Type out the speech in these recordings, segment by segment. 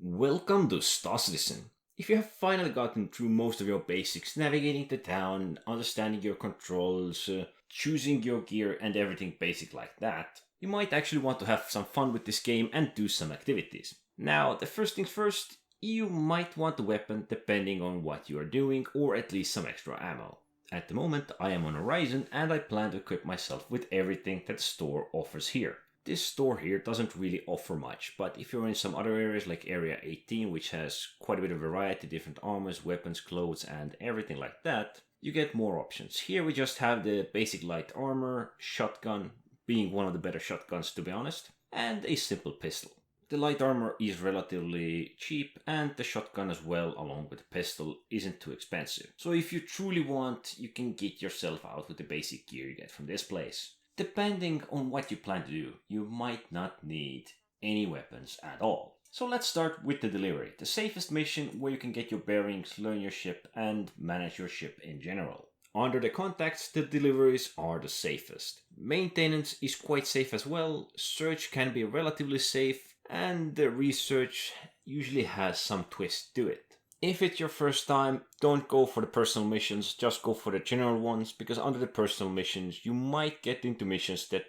Welcome to Star Citizen. If you have finally gotten through most of your basics, navigating the town, understanding your controls, choosing your gear and everything basic like that, you might actually want to have some fun with this game and do some activities. Now, the first things first, you might want a weapon depending on what you are doing, or at least some extra ammo. At the moment, I am on Horizon and I plan to equip myself with everything that the store offers here. This store here doesn't really offer much, but if you're in some other areas like Area 18, which has quite a bit of variety, different armors, weapons, clothes, and everything like that, you get more options. Here we just have the basic light armor, shotgun, being one of the better shotguns to be honest, and a simple pistol. The light armor is relatively cheap, and the shotgun as well, along with the pistol, isn't too expensive. So if you truly want, you can get yourself out with the basic gear you get from this place. Depending on what you plan to do, you might not need any weapons at all. So let's start with the delivery, the safest mission where you can get your bearings, learn your ship, and manage your ship in general. Under the contacts, the deliveries are the safest. Maintenance is quite safe as well, search can be relatively safe, and the research usually has some twist to it. If it's your first time, don't go for the personal missions, just go for the general ones, because under the personal missions you might get into missions that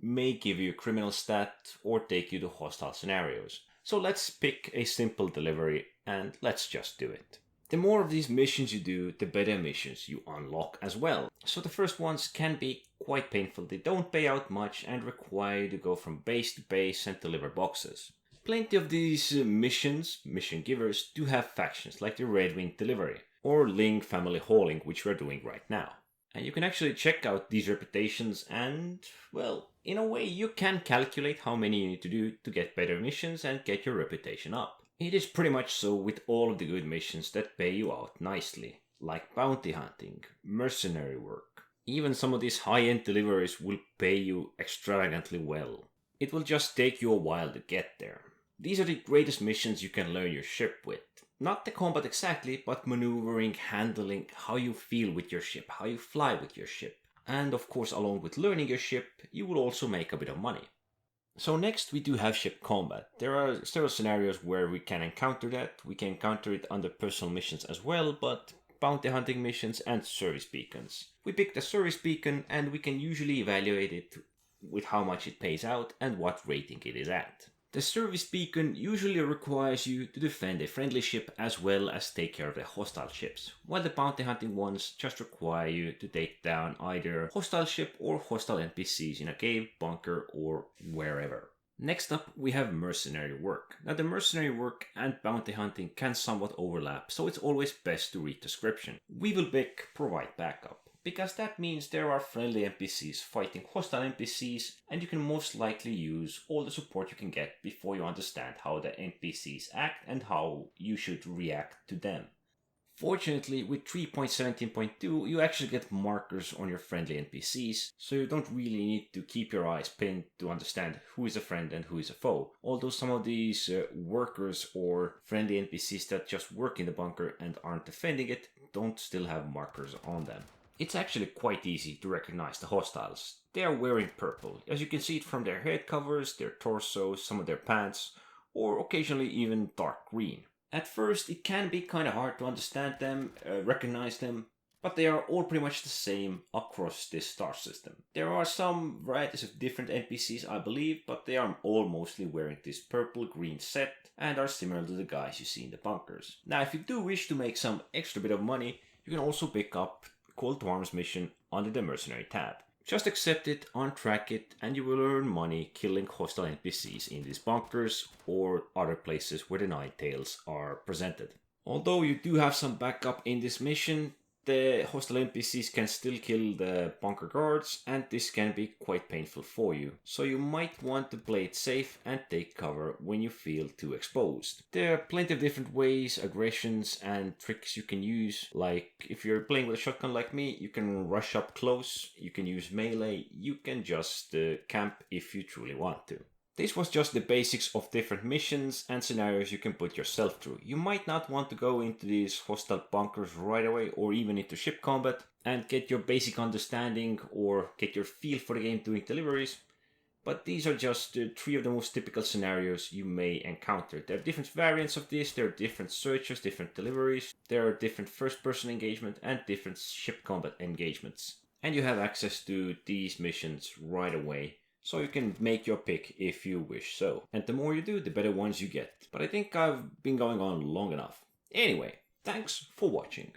may give you a criminal stat or take you to hostile scenarios. So let's pick a simple delivery and let's just do it. The more of these missions you do, the better missions you unlock as well. So the first ones can be quite painful, they don't pay out much and require you to go from base to base and deliver boxes. Plenty of these mission givers, do have factions like the Red Wing Delivery or Ling Family Hauling, which we're doing right now. And you can actually check out these reputations and, well, in a way you can calculate how many you need to do to get better missions and get your reputation up. It is pretty much so with all of the good missions that pay you out nicely, like bounty hunting, mercenary work. Even some of these high-end deliveries will pay you extravagantly well. It will just take you a while to get there. These are the greatest missions you can learn your ship with. Not the combat exactly, but maneuvering, handling, how you feel with your ship, how you fly with your ship. And of course, along with learning your ship, you will also make a bit of money. So next we do have ship combat. There are several scenarios where we can encounter that. We can encounter it under personal missions as well, but bounty hunting missions and service beacons. We pick the service beacon and we can usually evaluate it with how much it pays out and what rating it is at. The service beacon usually requires you to defend a friendly ship as well as take care of the hostile ships, while the bounty hunting ones just require you to take down either hostile ship or hostile NPCs in a cave, bunker or wherever. Next up we have mercenary work. Now the mercenary work and bounty hunting can somewhat overlap, so it's always best to read description. We will provide backup, because that means there are friendly NPCs fighting hostile NPCs and you can most likely use all the support you can get before you understand how the NPCs act and how you should react to them. Fortunately, with 3.17.2 you actually get markers on your friendly NPCs, so you don't really need to keep your eyes pinned to understand who is a friend and who is a foe. Although some of these workers or friendly NPCs that just work in the bunker and aren't defending it don't still have markers on them. It's actually quite easy to recognize the hostiles. They are wearing purple, as you can see it from their head covers, their torsos, some of their pants, or occasionally even dark green. At first it can be kinda hard to understand them, recognize them, but they are all pretty much the same across this star system. There are some varieties of different NPCs I believe, but they are all mostly wearing this purple-green set and are similar to the guys you see in the bunkers. Now if you do wish to make some extra bit of money, you can also pick up Call to Arms mission under the Mercenary tab. Just accept it, untrack it, and you will earn money killing hostile NPCs in these bunkers or other places where the Night Tales are presented. Although you do have some backup in this mission, the hostile NPCs can still kill the bunker guards and this can be quite painful for you. So you might want to play it safe and take cover when you feel too exposed. There are plenty of different ways, aggressions and tricks you can use. Like if you're playing with a shotgun like me, you can rush up close, you can use melee, you can just camp if you truly want to. This was just the basics of different missions and scenarios you can put yourself through. You might not want to go into these hostile bunkers right away or even into ship combat and get your basic understanding or get your feel for the game doing deliveries. but these are just 3 of the most typical scenarios you may encounter. There are different variants of this, there are different searches, different deliveries, there are different first-person engagement and different ship combat engagements. And you have access to these missions right away, so you can make your pick if you wish so. And the more you do, the better ones you get. But I think I've been going on long enough. Anyway, thanks for watching.